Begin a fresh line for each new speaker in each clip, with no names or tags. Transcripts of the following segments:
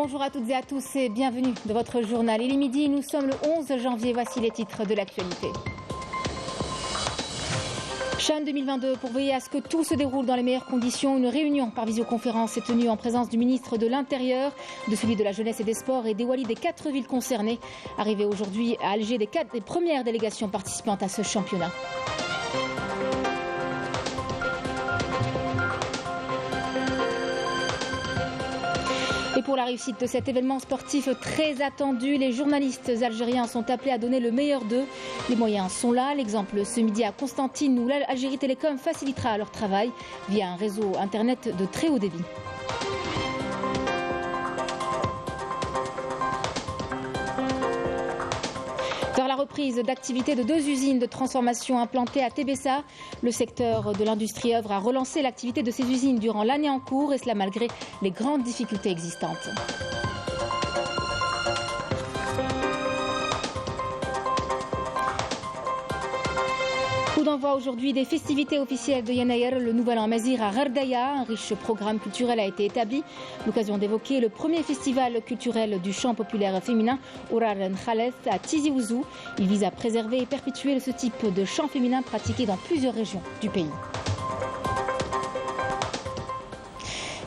Bonjour à toutes et à tous et bienvenue dans votre journal. Il est midi, nous sommes le 11 janvier. Voici les titres de l'actualité. CHAN 2022, pour veiller à ce que tout se déroule dans les meilleures conditions, une réunion par visioconférence est tenue en présence du ministre de l'Intérieur, de celui de la Jeunesse et des Sports et des walis des 4 villes concernées. Arrivées aujourd'hui à Alger des premières délégations participantes à ce championnat. Et pour la réussite de cet événement sportif très attendu, les journalistes algériens sont appelés à donner le meilleur d'eux. Les moyens sont là. L'exemple ce midi à Constantine où l'Algérie Télécom facilitera leur travail via un réseau internet de très haut débit. Vers la reprise d'activité de 2 usines de transformation implantées à Tébessa, le secteur de l'industrie œuvre à relancer l'activité de ces usines durant l'année en cours, et cela malgré les grandes difficultés existantes. Coup d'envoi aujourd'hui des festivités officielles de Yenayer, le nouvel an Mazir à Gherdaya. Un riche programme culturel a été établi. L'occasion d'évoquer le premier festival culturel du chant populaire féminin, Ourar Nkhaleth, à Tizi Ouzou. Il vise à préserver et perpétuer ce type de chant féminin pratiqué dans plusieurs régions du pays.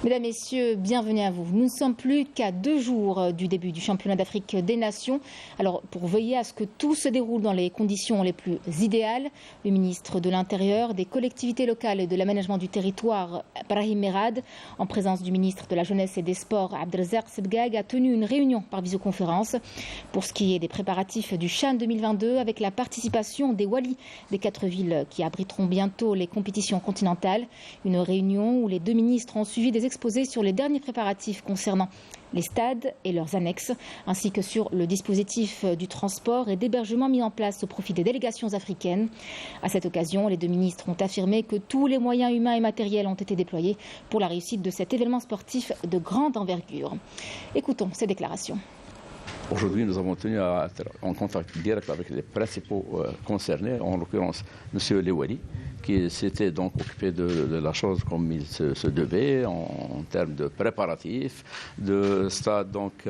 Mesdames, Messieurs, bienvenue à vous. Nous ne sommes plus qu'à 2 jours du début du championnat d'Afrique des Nations. Alors, pour veiller à ce que tout se déroule dans les conditions les plus idéales, le ministre de l'Intérieur, des collectivités locales et de l'aménagement du territoire, Brahim Merad, en présence du ministre de la Jeunesse et des Sports, Abdelrazak Sebgag, a tenu une réunion par visioconférence pour ce qui est des préparatifs du CHAN 2022 avec la participation des walis des 4 villes qui abriteront bientôt les compétitions continentales. Une réunion où les 2 ministres ont suivi des exposés sur les derniers préparatifs concernant les stades et leurs annexes, ainsi que sur le dispositif du transport et d'hébergement mis en place au profit des délégations africaines. À cette occasion, les 2 ministres ont affirmé que tous les moyens humains et matériels ont été déployés pour la réussite de cet événement sportif de grande envergure. Écoutons ces déclarations.
Aujourd'hui, nous avons tenu à être en contact direct avec les principaux concernés, en l'occurrence M. Lewali, qui s'était donc occupé de la chose comme il se devait en termes de préparatifs, de stade donc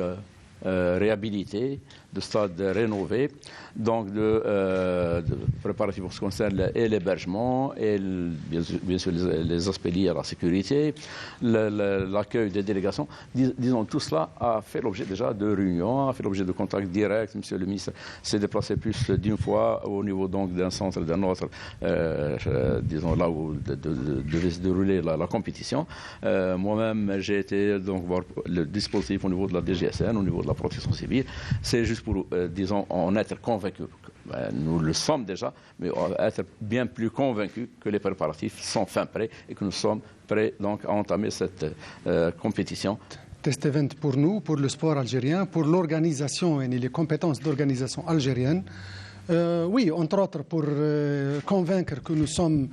réhabilité, de stade rénové, donc de préparatifs en ce qui concerne l'hébergement et bien sûr les aspects liés à la sécurité, l'accueil des délégations. Disons, tout cela a fait l'objet déjà de réunions, a fait l'objet de contacts directs. Monsieur le ministre s'est déplacé plus d'1 fois au niveau donc d'un centre, d'un autre, disons là où devait se dérouler la compétition. Moi-même, j'ai été donc voir le dispositif au niveau de la DGSN, au niveau de la protection civile. C'est juste pour, disons, en être convaincu. Nous le sommes déjà, mais être bien plus convaincus que les préparatifs sont fin prêts et que nous sommes prêts donc à entamer cette compétition.
Test event pour nous, pour le sport algérien, pour l'organisation et les compétences d'organisation algérienne. Oui, entre autres pour convaincre que nous sommes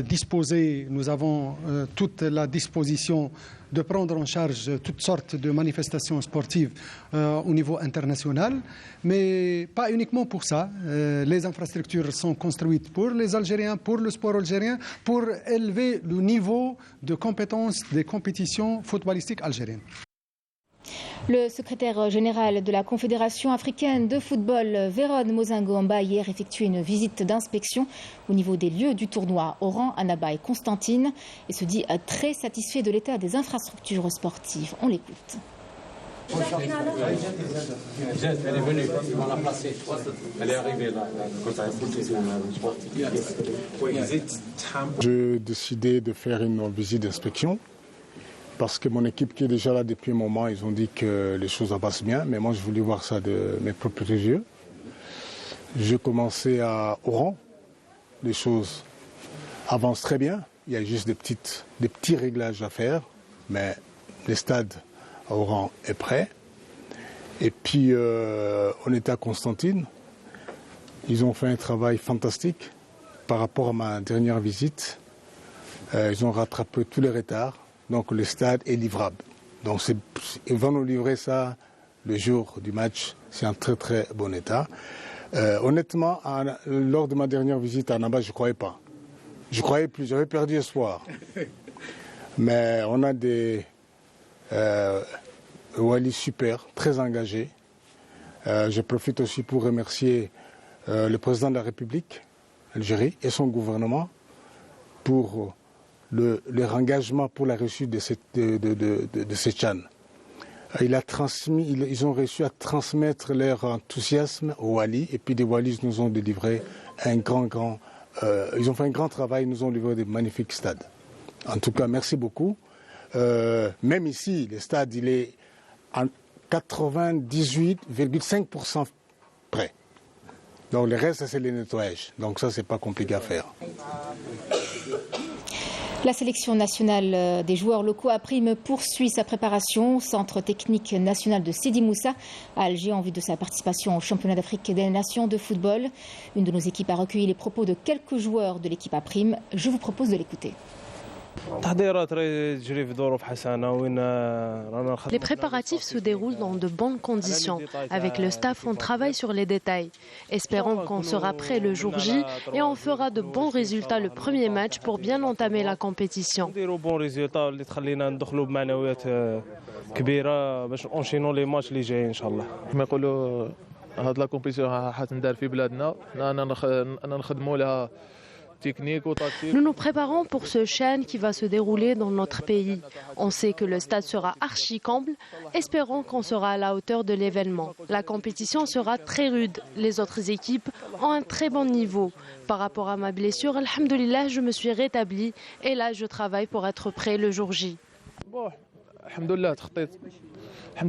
disposés, nous avons toute la disposition de prendre en charge toutes sortes de manifestations sportives au niveau international, mais pas uniquement pour ça. Les infrastructures sont construites pour les Algériens, pour le sport algérien, pour élever le niveau de compétence des compétitions footballistiques algériennes.
Le secrétaire général de la Confédération africaine de football, Véron Mozingo-Amba, a hier effectué une visite d'inspection au niveau des lieux du tournoi Oran, Annaba et Constantine et se dit très satisfait de l'état des infrastructures sportives. On l'écoute.
Elle est venue, on l'a placée. Elle est arrivée là.
J'ai décidé de faire une visite d'inspection. Parce que mon équipe qui est déjà là depuis un moment, ils ont dit que les choses avancent bien, mais moi je voulais voir ça de mes propres yeux. J'ai commencé à Oran, les choses avancent très bien, il y a juste des petits réglages à faire, mais le stade à Oran est prêt. Et puis on était à Constantine, ils ont fait un travail fantastique par rapport à ma dernière visite. Ils ont rattrapé tous les retards. Donc le stade est livrable. Donc ils vont nous livrer ça le jour du match. C'est en très très bon état. Honnêtement, lors de ma dernière visite à Annaba, je ne croyais pas. Je croyais plus, j'avais perdu espoir. Mais on a des Wally super, très engagé. Je profite aussi pour remercier le président de la République Algérie et son gouvernement pour leur engagement pour la réussite de cette CHAN. Ils ont réussi à transmettre leur enthousiasme aux Wallis et puis les Wallis nous ont délivré ils ont fait un grand travail, ils nous ont livré de magnifiques stades. En tout cas, merci beaucoup. Même ici, le stade, il est en 98,5% prêt. Donc le reste, c'est le nettoyage. Donc ça, c'est pas compliqué à faire.
La sélection nationale des joueurs locaux à Prime poursuit sa préparation au Centre technique national de Sidi Moussa à Alger en vue de sa participation au championnat d'Afrique des Nations de football. Une de nos équipes a recueilli les propos de quelques joueurs de l'équipe à Prime. Je vous propose de l'écouter.
Les préparatifs se déroulent dans de bonnes conditions. Avec le staff, on travaille sur les détails. Espérons qu'on sera prêt le jour J et on fera de bons résultats le premier match pour bien entamer la compétition. Nous nous préparons pour ce CHAN qui va se dérouler dans notre pays. On sait que le stade sera archi-comble. Espérons qu'on sera à la hauteur de l'événement. La compétition sera très rude. Les autres équipes ont un très bon niveau. Par rapport à ma blessure, alhamdoulilah, je me suis rétablie et là, je travaille pour être prêt le jour J.
الحمد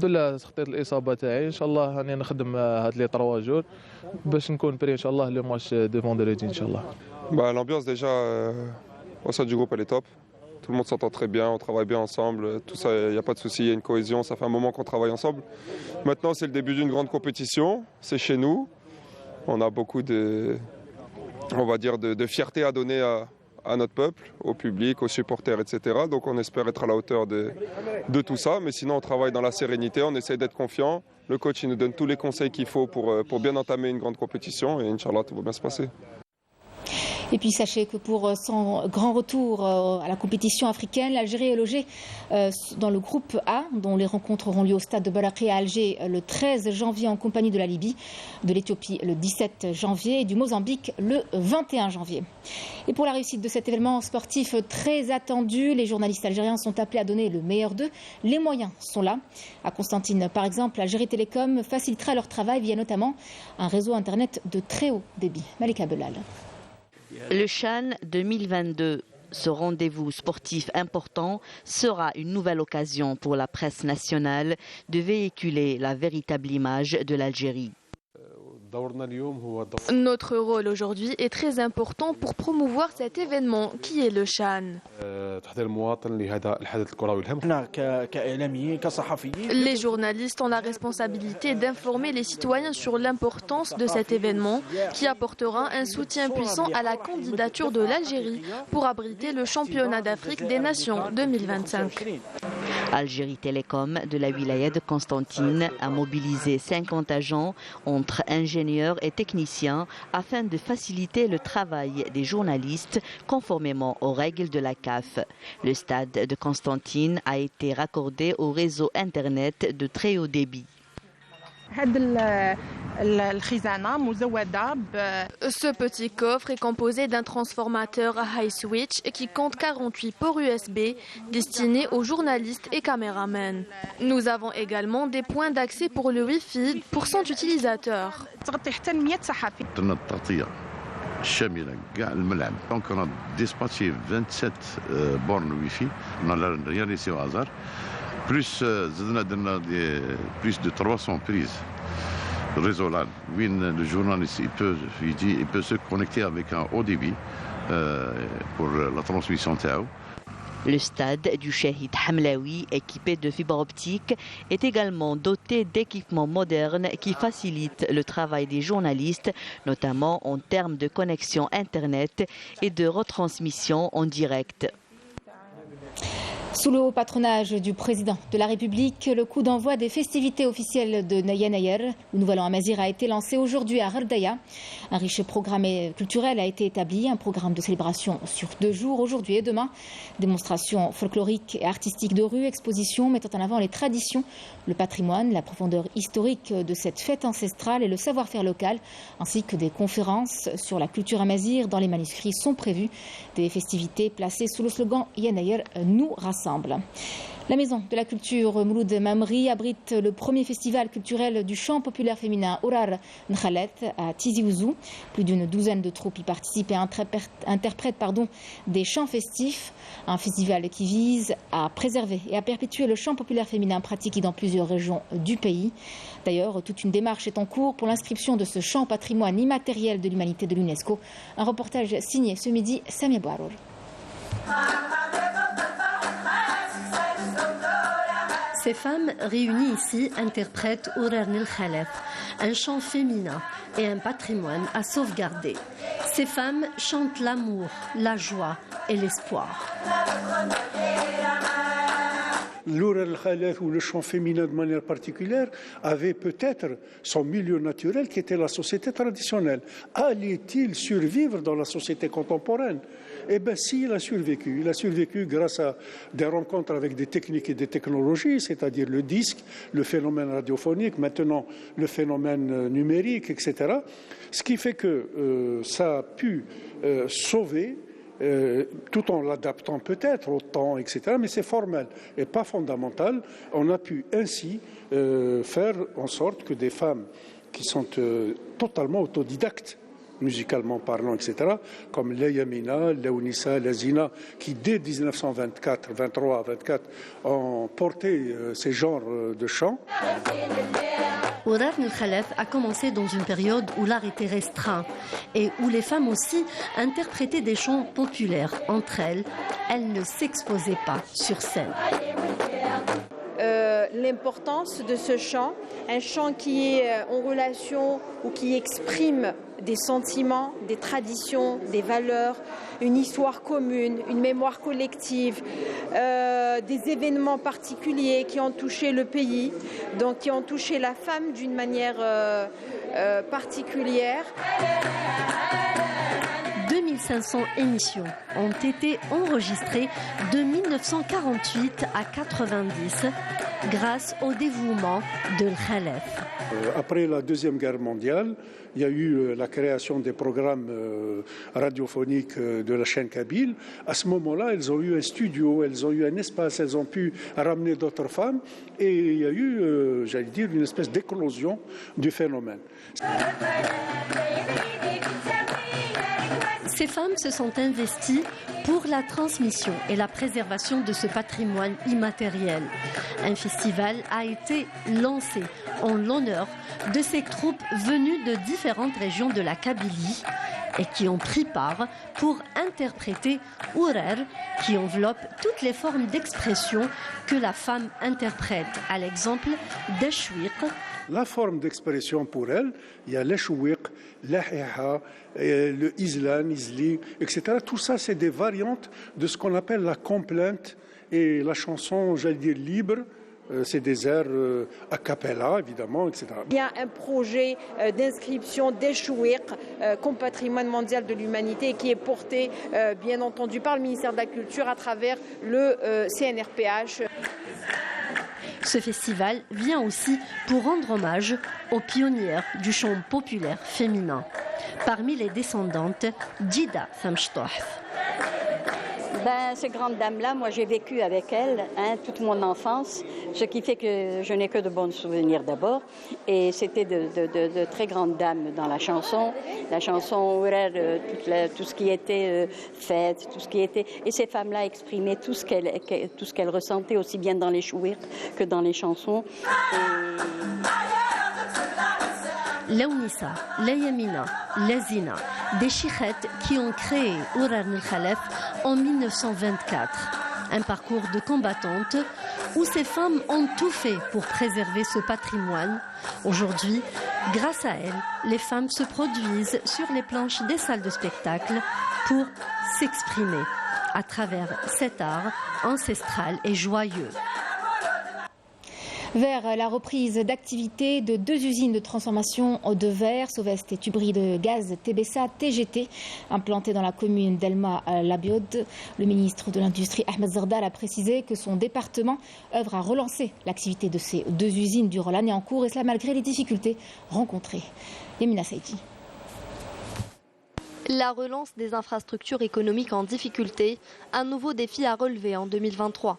لله تخطيط الاصابه تاعي ان شاء الله راني نخدم هاد لي 3 جور باش نكون بري ان شاء الله لو ماتش دو فوندريدي ان شاء الله.
L'ambiance déjà au sein du groupe elle est top. Tout le monde s'entend très bien, on travaille bien ensemble, tout ça, il n'y a pas de souci, il y a une cohésion, ça fait un moment qu'on travaille ensemble. Maintenant c'est le début d'une grande compétition, c'est chez nous. On a beaucoup de fierté à donner à notre peuple, au public, aux supporters, etc. Donc on espère être à la hauteur de tout ça. Mais sinon on travaille dans la sérénité, on essaie d'être confiant. Le coach il nous donne tous les conseils qu'il faut pour bien entamer une grande compétition et Inch'Allah tout va bien se passer.
Et puis sachez que pour son grand retour à la compétition africaine, l'Algérie est logée dans le groupe A, dont les rencontres auront lieu au stade de Balakré à Alger le 13 janvier en compagnie de la Libye, de l'Éthiopie le 17 janvier et du Mozambique le 21 janvier. Et pour la réussite de cet événement sportif très attendu, les journalistes algériens sont appelés à donner le meilleur d'eux. Les moyens sont là. À Constantine, par exemple, Algérie Télécom facilitera leur travail via notamment un réseau Internet de très haut débit. Malika Belal.
Le CHAN 2022, ce rendez-vous sportif important, sera une nouvelle occasion pour la presse nationale de véhiculer la véritable image de l'Algérie.
Notre rôle aujourd'hui est très important pour promouvoir cet événement qui est le CHAN. Les journalistes ont la responsabilité d'informer les citoyens sur l'importance de cet événement qui apportera un soutien puissant à la candidature de l'Algérie pour abriter le championnat d'Afrique des Nations 2025.
Algérie Télécom de la wilaya de Constantine a mobilisé 50 agents entre ingénieurs et techniciens afin de faciliter le travail des journalistes conformément aux règles de la CAF. Le stade de Constantine a été raccordé au réseau Internet de très haut débit.
Ce petit coffre est composé d'un transformateur high switch qui compte 48 ports USB destinés aux journalistes et caméramans. Nous avons également des points d'accès pour le Wi-Fi pour 100 utilisateurs.
Donc on a dispatché 27 bornes Wi-Fi, on n'a rien laissé au hasard, plus de 300 prises. Le réseau LAN, où le journaliste il peut se connecter avec un haut débit pour la transmission TAO.
Le stade du Chahid Hamlaoui, équipé de fibres optiques, est également doté d'équipements modernes qui facilitent le travail des journalistes, notamment en termes de connexion Internet et de retransmission en direct.
Sous le haut patronage du président de la République, le coup d'envoi des festivités officielles de Yanayer, le Nouvel An Amazigh, a été lancé aujourd'hui à Gherdaya. Un riche programme culturel a été établi, un programme de célébration sur 2 jours, aujourd'hui et demain. Démonstrations folkloriques et artistiques de rue, expositions mettant en avant les traditions, le patrimoine, la profondeur historique de cette fête ancestrale et le savoir-faire local, ainsi que des conférences sur la culture amazigh dans les manuscrits sont prévues. Des festivités placées sous le slogan Yanayer nous rassemble. La Maison de la Culture Mouloud Mamri abrite le premier festival culturel du chant populaire féminin Ourar Nkhalet à Tizi Ouzou. Plus d'une douzaine de troupes y participent et interprètent des chants festifs. Un festival qui vise à préserver et à perpétuer le chant populaire féminin pratiqué dans plusieurs régions du pays. D'ailleurs, toute une démarche est en cours pour l'inscription de ce chant au patrimoine immatériel de l'humanité de l'UNESCO. Un reportage signé ce midi, Samia Bouarour.
Ces femmes réunies ici interprètent Ourar Nkhalet, un chant féminin et un patrimoine à sauvegarder. Ces femmes chantent l'amour, la joie et l'espoir.
L'Ourar Nkhalet ou le chant féminin de manière particulière avait peut-être son milieu naturel qui était la société traditionnelle. Allait-il survivre dans la société contemporaine ? Eh bien, si, il a survécu. Il a survécu grâce à des rencontres avec des techniques et des technologies, c'est-à-dire le disque, le phénomène radiophonique, maintenant le phénomène numérique, etc. Ce qui fait que ça a pu sauver, tout en l'adaptant peut-être au temps, etc. Mais c'est formel et pas fondamental. On a pu ainsi faire en sorte que des femmes qui sont totalement autodidactes, musicalement parlant, etc., comme Leia Mina, Leonissa, Lazina, qui dès 1923 à 24 ont porté ces genres de chants.
Ourar Nkhalet a commencé dans une période où l'art était restreint et où les femmes aussi interprétaient des chants populaires. Entre elles, elles ne s'exposaient pas sur scène.
L'importance de ce chant, un chant qui est en relation ou qui exprime des sentiments, des traditions, des valeurs, une histoire commune, une mémoire collective, des événements particuliers qui ont touché le pays, donc qui ont touché la femme d'une manière particulière.
2500 émissions ont été enregistrées de 1948 à 90 grâce au dévouement de Nkhalet.
Après la Deuxième Guerre mondiale, il y a eu la création des programmes radiophoniques de la chaîne Kabyle. À ce moment-là, elles ont eu un studio, elles ont eu un espace, elles ont pu ramener d'autres femmes et il y a eu, j'allais dire, une espèce d'éclosion du phénomène.
Ces femmes se sont investies pour la transmission et la préservation de ce patrimoine immatériel. Un festival a été lancé en l'honneur de ces troupes venues de différentes régions de la Kabylie et qui ont pris part pour interpréter Ourar, qui enveloppe toutes les formes d'expression que la femme interprète, à l'exemple d'Eshwiq.
La forme d'expression pour elle, il y a l'Eshwiq, l'Ahiha, le Islan, Isli, etc. Tout ça, c'est des variantes de ce qu'on appelle la complainte et la chanson, j'allais dire, libre. C'est des airs a cappella, évidemment, etc.
Il y a un projet d'inscription d'Eshwiq comme patrimoine mondial de l'humanité qui est porté, bien entendu, par le ministère de la Culture à travers le CNRPH.
Ce festival vient aussi pour rendre hommage aux pionnières du chant populaire féminin. Parmi les descendantes, Djida Samchtohf.
Ces grandes dames-là, moi j'ai vécu avec elles toute mon enfance, ce qui fait que je n'ai que de bons souvenirs d'abord. Et c'était de très grandes dames dans la chanson. La chanson Ourar, tout ce qui était fête, tout ce qui était... Et ces femmes-là exprimaient tout ce qu'elles ressentaient, aussi bien dans les chouirs que dans les chansons.
Leonissa, Leia Mina, Lazina, des chichettes qui ont créé Ourar Nkhalet en 1924. Un parcours de combattantes où ces femmes ont tout fait pour préserver ce patrimoine. Aujourd'hui, grâce à elles, les femmes se produisent sur les planches des salles de spectacle pour s'exprimer. à travers cet art ancestral et joyeux.
Vers la reprise d'activité de 2 usines de transformation de verre, Sovest et Tubri de gaz TBSA TGT, implantées dans la commune d'Elma Labiod. Le ministre de l'Industrie, Ahmed Zardal, a précisé que son département œuvre à relancer l'activité de ces 2 usines durant l'année en cours, et cela malgré les difficultés rencontrées. Yamina Saïdi.
La relance des infrastructures économiques en difficulté, un nouveau défi à relever en 2023.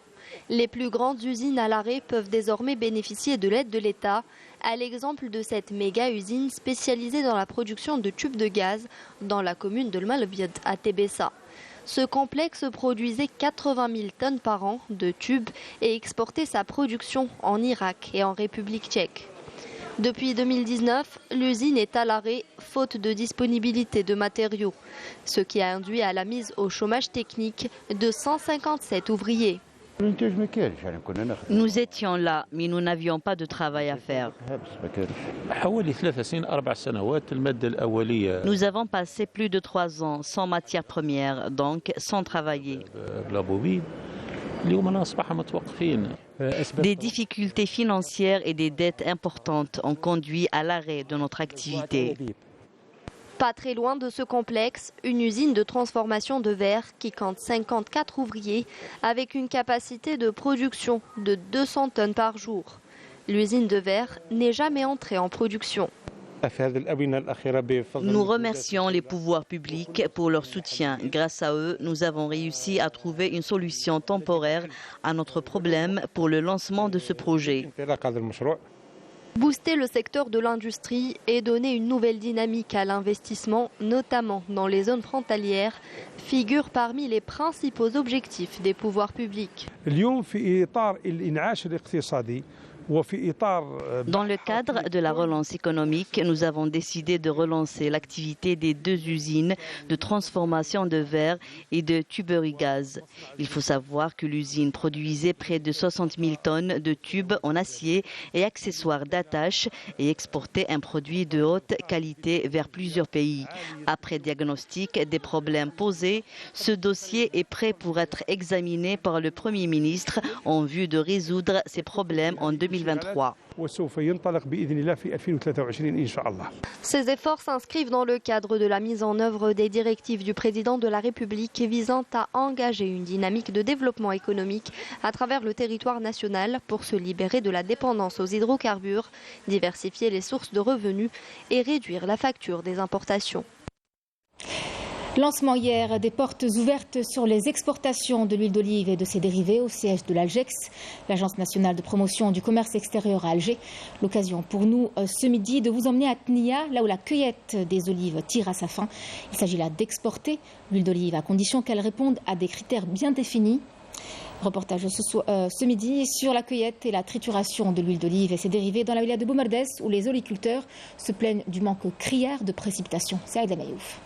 Les plus grandes usines à l'arrêt peuvent désormais bénéficier de l'aide de l'État, à l'exemple de cette méga-usine spécialisée dans la production de tubes de gaz dans la commune de Malbiad à Tébessa. Ce complexe produisait 80 000 tonnes par an de tubes et exportait sa production en Irak et en République tchèque. Depuis 2019, l'usine est à l'arrêt faute de disponibilité de matériaux, ce qui a induit à la mise au chômage technique de 157 ouvriers.
Nous étions là, mais nous n'avions pas de travail à faire. Nous avons passé plus de 3 ans sans matière première, donc sans travailler. Des difficultés financières et des dettes importantes ont conduit à l'arrêt de notre activité.
Pas très loin de ce complexe, une usine de transformation de verre qui compte 54 ouvriers avec une capacité de production de 200 tonnes par jour. L'usine de verre n'est jamais entrée en production.
Nous remercions les pouvoirs publics pour leur soutien. Grâce à eux, nous avons réussi à trouver une solution temporaire à notre problème pour le lancement de ce projet.
Booster le secteur de l'industrie et donner une nouvelle dynamique à l'investissement, notamment dans les zones frontalières, figure parmi les principaux objectifs des pouvoirs publics.
Dans le cadre de la relance économique, nous avons décidé de relancer l'activité des 2 usines de transformation de verre et de tuberie gaz. Il faut savoir que l'usine produisait près de 60 000 tonnes de tubes en acier et accessoires d'attache et exportait un produit de haute qualité vers plusieurs pays. Après diagnostic des problèmes posés, ce dossier est prêt pour être examiné par le Premier ministre en vue de résoudre ces problèmes en 2023.
Ces efforts s'inscrivent dans le cadre de la mise en œuvre des directives du président de la République visant à engager une dynamique de développement économique à travers le territoire national pour se libérer de la dépendance aux hydrocarbures, diversifier les sources de revenus et réduire la facture des importations.
Lancement hier des portes ouvertes sur les exportations de l'huile d'olive et de ses dérivés au siège de l'Algex, l'Agence nationale de promotion du commerce extérieur à Alger. L'occasion pour nous ce midi de vous emmener à Tnia, là où la cueillette des olives tire à sa fin. Il s'agit là d'exporter l'huile d'olive à condition qu'elle réponde à des critères bien définis. Reportage ce midi sur la cueillette et la trituration de l'huile d'olive et ses dérivés dans la wilaya de Boumerdès, où les oliculteurs se plaignent du manque criard de précipitations. C'est Aïda Mayouf.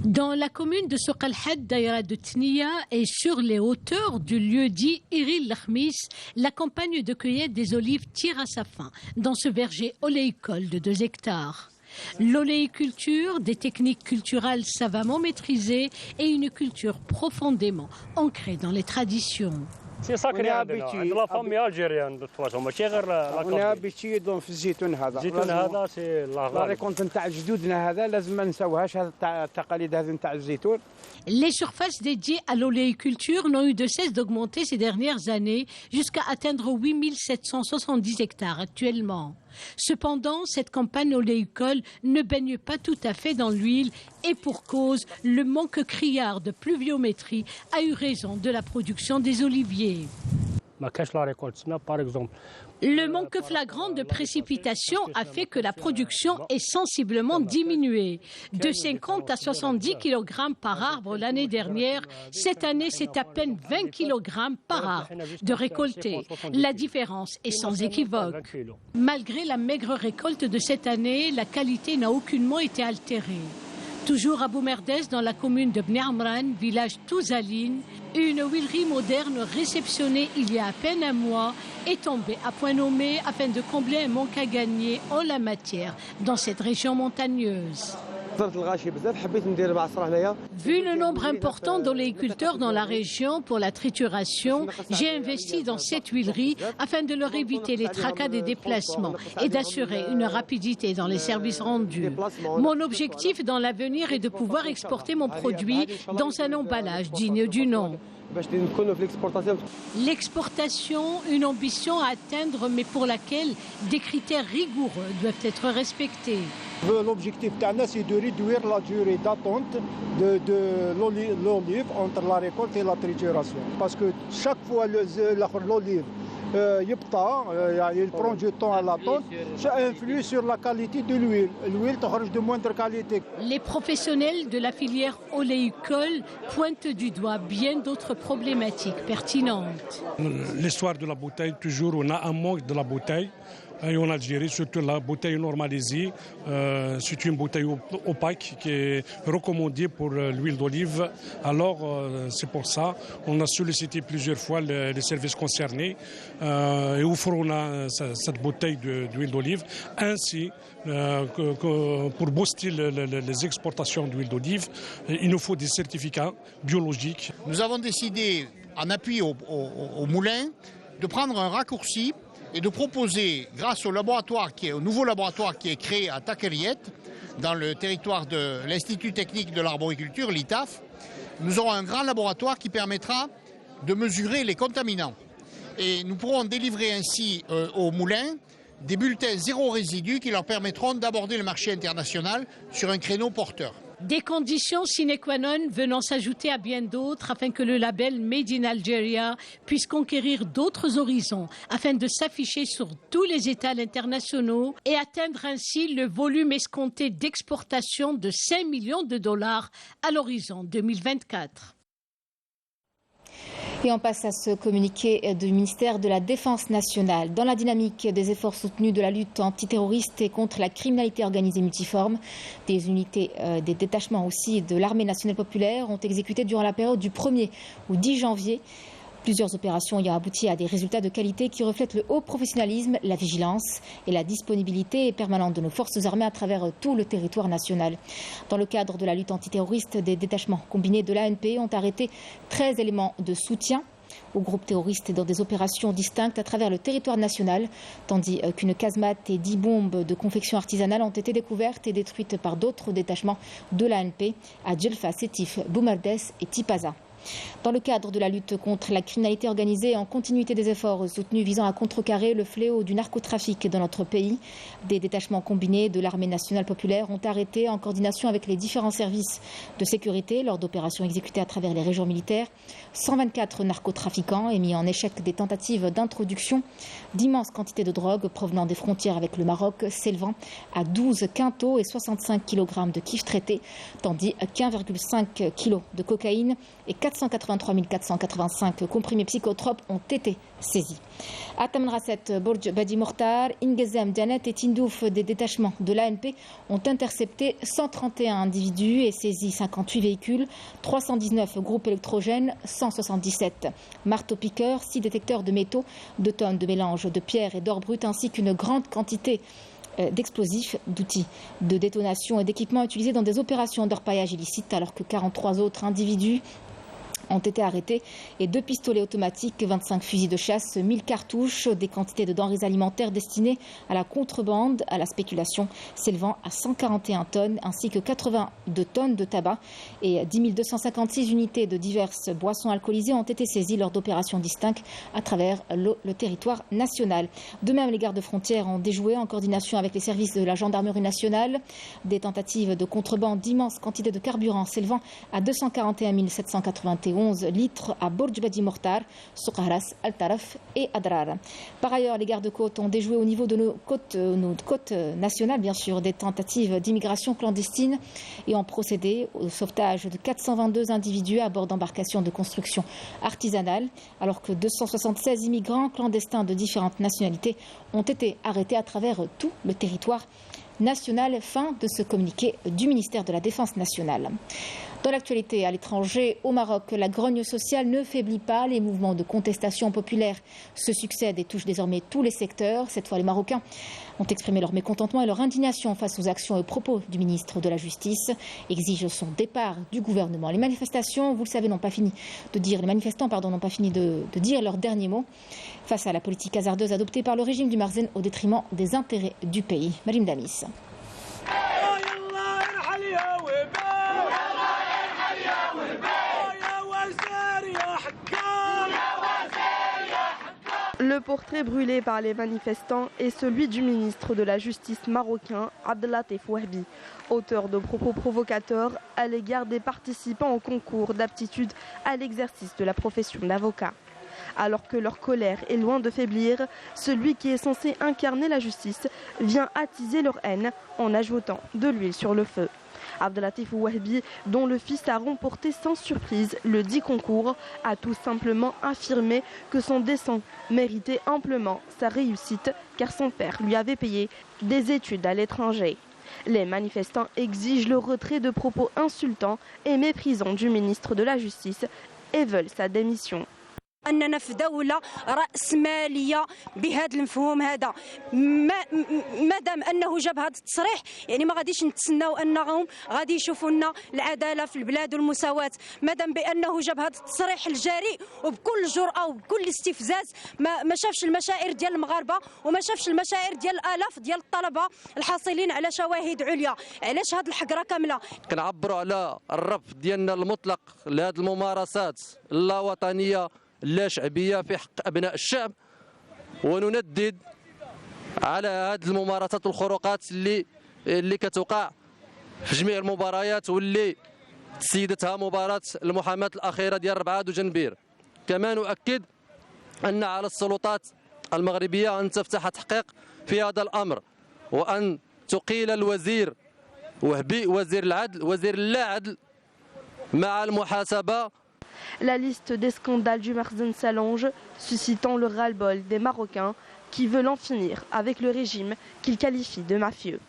Dans la commune de Souq al-Had, Daïra de Tnia, et sur les hauteurs du lieu dit Iril Lakhmis, la campagne de cueillette des olives tire à sa fin dans ce verger oléicole de 2 hectares. L'oléiculture, des techniques culturelles savamment maîtrisées et une culture profondément ancrée dans les traditions.
شيء ساكن عندنا لا فامي الجيريان بتواجه ماشي غير لا بيتشيدون في الزيتون هذا الزيتون هذا سي لا ريكونت نتاع جدودنا هذا لازم ما نساوهاش هذه التقاليد هذه نتاع الزيتون.
Les surfaces dédiées à l'oléiculture n'ont eu de cesse d'augmenter ces dernières années jusqu'à atteindre 8 770 hectares actuellement. Cependant, cette campagne oléicole ne baigne pas tout à fait dans l'huile et pour cause, le manque criard de pluviométrie a eu raison de la production des oliviers. Le manque flagrant de précipitations a fait que la production est sensiblement diminuée. De 50 à 70 kg par arbre l'année dernière, cette année c'est à peine 20 kg par arbre de récolté. La différence est sans équivoque. Malgré la maigre récolte de cette année, la qualité n'a aucunement été altérée. Toujours à Boumerdès, dans la commune de Bni Amran, village Touzaline, une huilerie moderne réceptionnée il y a à peine un mois est tombée à point nommé afin de combler un manque à gagner en la matière dans cette région montagneuse. Vu le nombre important d'oléiculteurs dans la région pour la trituration, j'ai investi dans cette huilerie afin de leur éviter les tracas des déplacements et d'assurer une rapidité dans les services rendus. Mon objectif dans l'avenir est de pouvoir exporter mon produit dans un emballage digne du nom. L'exportation, une ambition à atteindre, mais pour laquelle des critères rigoureux doivent être respectés.
L'objectif, c'est de réduire la durée d'attente de l'olive entre la récolte et la trituration. Parce que chaque fois l'olive il prend du temps à l'attente, ça influe sur la qualité de l'huile. L'huile est de moindre qualité.
Les professionnels de la filière oléicole pointent du doigt bien d'autres problématiques pertinentes.
L'histoire de la bouteille, toujours on a un manque de la bouteille. Et en Algérie, surtout la bouteille normalisée, c'est une bouteille opaque qui est recommandée pour l'huile d'olive. Alors, c'est pour ça qu'on a sollicité plusieurs fois les services concernés et offrons cette bouteille d'huile d'olive. Ainsi, pour booster les exportations d'huile d'olive, il nous faut des certificats biologiques.
Nous avons décidé, en appui au moulin, de prendre un raccourci et de proposer, grâce au nouveau laboratoire qui est créé à Takeriet, dans le territoire de l'Institut technique de l'arboriculture, l'ITAF, nous aurons un grand laboratoire qui permettra de mesurer les contaminants. Et nous pourrons délivrer ainsi aux moulins des bulletins zéro résidu qui leur permettront d'aborder le marché international sur un créneau porteur.
Des conditions sine qua non venant s'ajouter à bien d'autres afin que le label Made in Algeria puisse conquérir d'autres horizons afin de s'afficher sur tous les étals internationaux et atteindre ainsi le volume escompté d'exportation de 5 millions de dollars à l'horizon 2024.
Et on passe à ce communiqué du ministère de la Défense nationale. Dans la dynamique des efforts soutenus de la lutte antiterroriste et contre la criminalité organisée multiforme, des unités, des détachements aussi de l'armée nationale populaire ont exécuté durant la période du 1er au 10 janvier plusieurs opérations ayant abouti à des résultats de qualité qui reflètent le haut professionnalisme, la vigilance et la disponibilité permanente de nos forces armées à travers tout le territoire national. Dans le cadre de la lutte antiterroriste, des détachements combinés de l'ANP ont arrêté 13 éléments de soutien au groupe terroriste dans des opérations distinctes à travers le territoire national, tandis qu'une casemate et 10 bombes de confection artisanale ont été découvertes et détruites par d'autres détachements de l'ANP à Djelfa, Sétif, Boumardes et Tipaza. Dans le cadre de la lutte contre la criminalité organisée, en continuité des efforts soutenus visant à contrecarrer le fléau du narcotrafic dans notre pays, des détachements combinés de l'armée nationale populaire ont arrêté, en coordination avec les différents services de sécurité lors d'opérations exécutées à travers les régions militaires, 124 narcotrafiquants et mis en échec des tentatives d'introduction d'immenses quantités de drogue provenant des frontières avec le Maroc, s'élevant à 12 quintaux et 65 kg de kif traité, tandis qu'1,5 kg de cocaïne et 483 485 comprimés psychotropes ont été saisis. À Tamanrasset, Borj Badi Mortar, Ingezem, Dianet et Tindouf des détachements de l'ANP ont intercepté 131 individus et saisi 58 véhicules, 319 groupes électrogènes, 177 marteaux-piqueurs, 6 détecteurs de métaux, 2 tonnes de mélange de pierre et d'or brut ainsi qu'une grande quantité d'explosifs, d'outils de détonation et d'équipements utilisés dans des opérations d'orpaillage illicite, alors que 43 autres individus ont été arrêtés et 2 pistolets automatiques, 25 fusils de chasse, 1000 cartouches, des quantités de denrées alimentaires destinées à la contrebande, à la spéculation, s'élevant à 141 tonnes, ainsi que 82 tonnes de tabac et 10 256 unités de diverses boissons alcoolisées ont été saisies lors d'opérations distinctes à travers le territoire national. De même, les gardes-frontières ont déjoué, en coordination avec les services de la gendarmerie nationale, des tentatives de contrebande d'immenses quantités de carburant s'élevant à 241 791 litres à Borj Badi Mortar, Souqahras, Al Taraf et Adrar. Par ailleurs, les gardes-côtes ont déjoué au niveau de nos côtes nationales, bien sûr, des tentatives d'immigration clandestine et ont procédé au sauvetage de 422 individus à bord d'embarcations de construction artisanale, alors que 276 immigrants clandestins de différentes nationalités ont été arrêtés à travers tout le territoire national. Fin de ce communiqué du ministère de la Défense nationale. Dans l'actualité, à l'étranger, au Maroc, la grogne sociale ne faiblit pas. Les mouvements de contestation populaire se succèdent et touchent désormais tous les secteurs. Cette fois, les Marocains ont exprimé leur mécontentement et leur indignation face aux actions et propos du ministre de la Justice, exigent son départ du gouvernement. Les manifestations, vous le savez, les manifestants n'ont pas fini de dire leur dernier mot face à la politique hasardeuse adoptée par le régime du Marzen au détriment des intérêts du pays. Marim Damis.
Le portrait brûlé par les manifestants est celui du ministre de la Justice marocain, Abdellatif Wahbi, auteur de propos provocateurs à l'égard des participants au concours d'aptitude à l'exercice de la profession d'avocat. Alors que leur colère est loin de faiblir, celui qui est censé incarner la justice vient attiser leur haine en ajoutant de l'huile sur le feu. Abdellatif Wahbi, dont le fils a remporté sans surprise le dit concours, a tout simplement affirmé que son descendant méritait amplement sa réussite car son père lui avait payé des études à l'étranger. Les manifestants exigent le retrait de propos insultants et méprisants du ministre de la Justice et veulent sa démission.
أننا في دولة رأسمالية بهذا المفهوم هذا ما دام أنه جاب هذا التصريح يعني ما غاديش نتسناو أنهم غادي يشوفوا لنا العدالة في البلاد والمساواة ما دام بأنه جاب هذا التصريح الجريء وبكل جرأة وبكل استفزاز ما شافش المشاعر ديال المغاربة وما شافش المشاعر ديال الآلاف ديال الطلبة الحاصلين على شواهد عليا. علاش هذه الحقرة كاملة؟
كنعبروا على الرفض ديالنا المطلق لهذه الممارسات اللا وطنية لا شعبية في حق أبناء الشعب ونندد على هذه الممارسات والخروقات اللي كتوقع في جميع المباريات واللي تسيدتها مباراة المحاماة الأخيرة ديال ربعة وجنبير. كما نؤكد أن على السلطات المغربية أن تفتح تحقيق في هذا الأمر وأن تقيل الوزير وهبي وزير العدل وزير اللا عدل مع المحاسبة.
La liste des scandales du Marzen s'allonge, suscitant le ras-le-bol des Marocains qui veulent en finir avec le régime qu'ils qualifient de mafieux.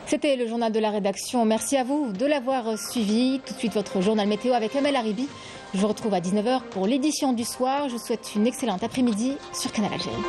C'était le journal de la rédaction. Merci à vous de l'avoir suivi. Tout de suite, votre journal météo avec Amel Haribi. Je vous retrouve à 19h pour l'édition du soir. Je vous souhaite une excellente après-midi sur Canal Algérie.